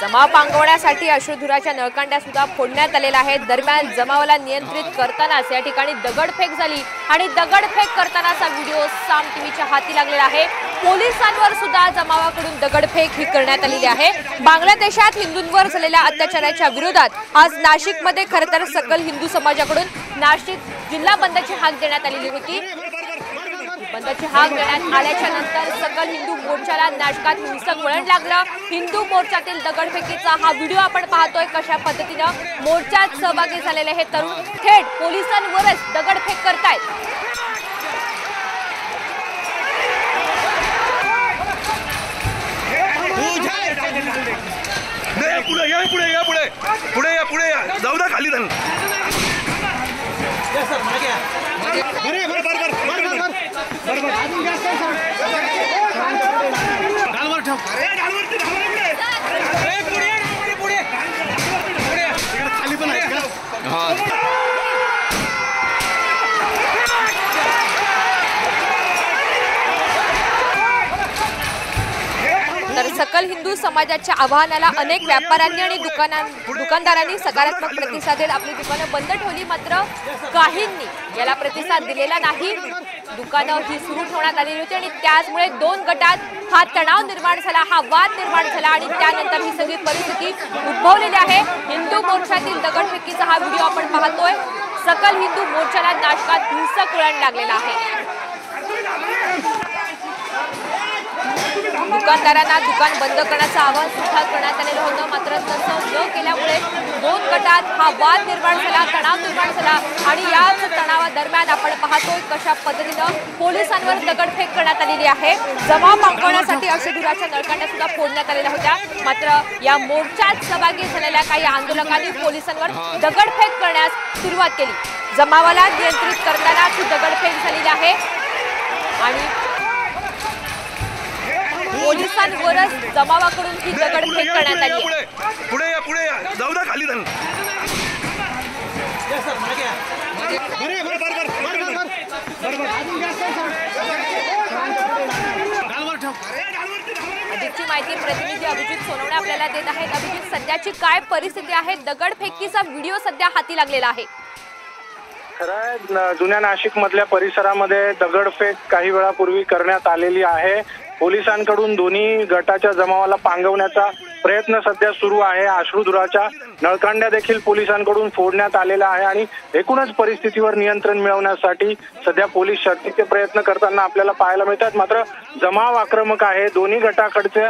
जमाव पांगवण्यासाठी अश्रुधुराच्या नळकांड्या सुद्धा फोडण्यात आलेल्या आहेत। दरम्यान जमावाला नियंत्रित करतानाच या ठिकाणी दगडफेक झाली आणि दगडफेक करतानाचा व्हिडिओ साम टीव्हीच्या हाती लागलेला आहे। पोलिसांवर सुद्धा जमावाकडून दगडफेक ही करण्यात आलेली आहे। बांगलादेशात हिंदूंवर झालेल्या अत्याचाराच्या विरोधात आज नाशिकमध्ये खरतर सकल हिंदू समाजाकडून नाशिक जिल्हा बंदची हाक देण्यात आलेली होती। बंदची हाक देण्यात आल्याच्या नंतर सकल हिंदू मोर्चाला नाशकात हिंसक वळण लागलं। हिंदू मोर्चातील दगडफेकीचा हा व्हिडिओ आपण पाहतोय। कशा पद्धतीने मोर्चात सहभागी झालेले हे तरुण थेट पोलिसांवरच दगडफेक करतायत। पुढे जाऊ द्या खाली तर सकल हिंदू समाजाच्या आवाहनाला अनेक व्यापाऱ्यांनी आणि दुकानदारांनी सकारात्मक प्रतिसाद देत आपली दुकानं बंद ठेवली। मात्र काहींनी याला प्रतिसाद दिलेला नाही। दुकानं ही सुरू ठेवण्यात आलेली होती आणि त्याचमुळे दोन गटात हा तणाव निर्माण झाला, हा वाद निर्माण झाला आणि त्यानंतर ही सगळी परिस्थिती उद्भवलेली आहे। हिंदू मोर्चातील दगडफेकीचा हा व्हिडिओ आपण पाहतोय। सकल हिंदू मोर्चाला नाशकात हिंसक वळण लागलेलं आहे। दुकानदारांना दुकान बंद करण्याचं आवाहन सुद्धा करण्यात आलेलं होतं। मात्र तसं न केल्यामुळे दोन गटात हा वाद निर्माण झाला, तणाव निर्माण झाला आणि याच तणावादरम्यान आपण पाहतोय कशा पद्धतीनं पोलिसांवर दगडफेक करण्यात आलेली आहे। जमाव पांगवण्यासाठी अश्रुधुराच्या नळकांड्या सुद्धा फोडण्यात आलेल्या होत्या। मात्र या मोर्चात सहभागी झालेल्या काही आंदोलकांनी पोलिसांवर दगडफेक करण्यास सुरुवात केली। जमावाला नियंत्रित करताना ही दगडफेक झालेली आहे आणि पोलिसांवरच जमावाकडून ही दगडफेक करण्यात आली आहे। पुढे जाऊ द्या खाली अधिकची माहिती प्रतिनिधी अभिजित सोनवणे आपल्याला देत आहेत। अभिजित, सध्याची काय परिस्थिती आहे? दगडफेकीचा व्हिडिओ सध्या हाती लागलेला आहे। खरं जुन्या नाशिक मधल्या परिसरामध्ये दगडफेक काही वेळापूर्वी करण्यात आलेली आहे। पोलिसांकडून दोन्ही गटाच्या जमावाला पांगवण्याचा प्रयत्न सध्या सुरू आहे। अश्रुधुराच्या नळकांड्या देखील पोलिसांकडून फोडण्यात आलेल्या आहे आणि एकूणच परिस्थितीवर नियंत्रण मिळवण्यासाठी सध्या पोलीस शर्थीचे प्रयत्न करताना आपल्याला पाहायला मिळतात। मात्र जमाव आक्रमक आहे, दोन्ही गटाकडचे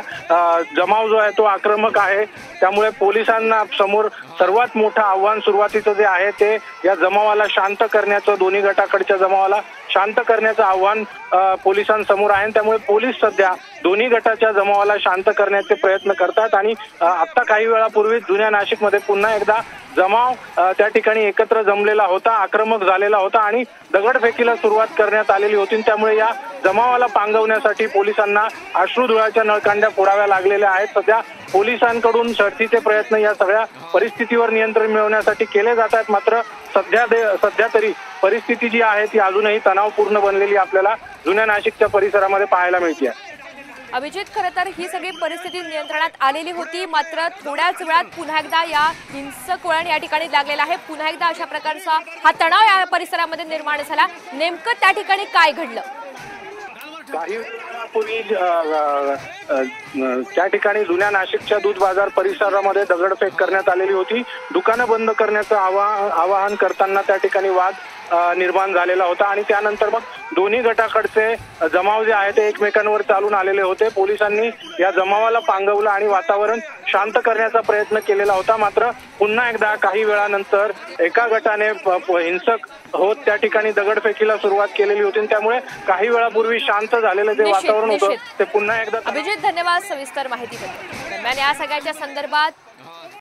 जमाव जो आहे तो आक्रमक आहे। त्यामुळे पोलिसांना समोर सर्वात मोठं आव्हान सुरुवातीचं जे आहे ते या जमावाला शांत करण्याचं, दोन्ही गटाकडच्या जमावाला शांत करण्याचं आव्हान पोलिसांसमोर आहे। त्यामुळे पोलीस सध्या दोन्ही गटाच्या जमावाला शांत करण्याचे प्रयत्न करतात आणि आता काही वेळापूर्वी जुन्या नाशिकमध्ये पुन्हा एकदा जमाव त्या ठिकाणी एकत्र जमलेला होता, आक्रमक झालेला होता आणि दगडफेकीला सुरुवात करण्यात आलेली होती। त्यामुळे या जमावाला पांगवण्यासाठी पोलिसांना अश्रुधुराच्या नळकांड्या फोडाव्या लागलेल्या आहेत। सध्या पोलिसांकडून शर्थीचे प्रयत्न या सगळ्या परिस्थितीवर नियंत्रण मिळवण्यासाठी केले जात आहेत। मात्र सध्या तरी परिस्थिती जी आहे ती अजूनही तणावपूर्ण बनलेली आपल्याला जुन्या नाशिकच्या परिसरामध्ये पाहायला मिळते। अभिजित, खरं तर ही सगळी परिस्थिती नियंत्रणात आलेली होती। मात्र थोड्याच वेळात पुन्हा एकदा या हिंसक वळण या ठिकाणी लागलेला आहे। पुन्हा एकदा अशा प्रकारचा हा तणाव या परिसरामध्ये निर्माण झाला। नेमकं त्या ठिकाणी काय घडलं? काही वेळापूर्वी त्या ठिकाणी जुन्या नाशिकच्या दूध बाजार परिसरामध्ये दगडफेक करण्यात आलेली होती। दुकानं बंद करण्याचं आवाहन करताना त्या ठिकाणी वाद निर्माण झालेला होता आणि त्यानंतर मग दोन्ही गटाकडचे जमाव जे आहे ते एकमेकांवर चालून आलेले होते। पोलिसांनी या जमावाला पांगवलं आणि वातावरण शांत करण्याचा प्रयत्न केलेला होता। मात्र पुन्हा एकदा काही वेळानंतर एका गटाने हिंसक होत त्या ठिकाणी दगडफेकीला सुरुवात केलेली होती। त्यामुळे काही वेळापूर्वी शांत झालेलं जे वातावरण होतं ते पुन्हा एकदा। अभिजित, धन्यवाद सविस्तर माहितीबद्दल। दरम्यान या सगळ्याच्या संदर्भात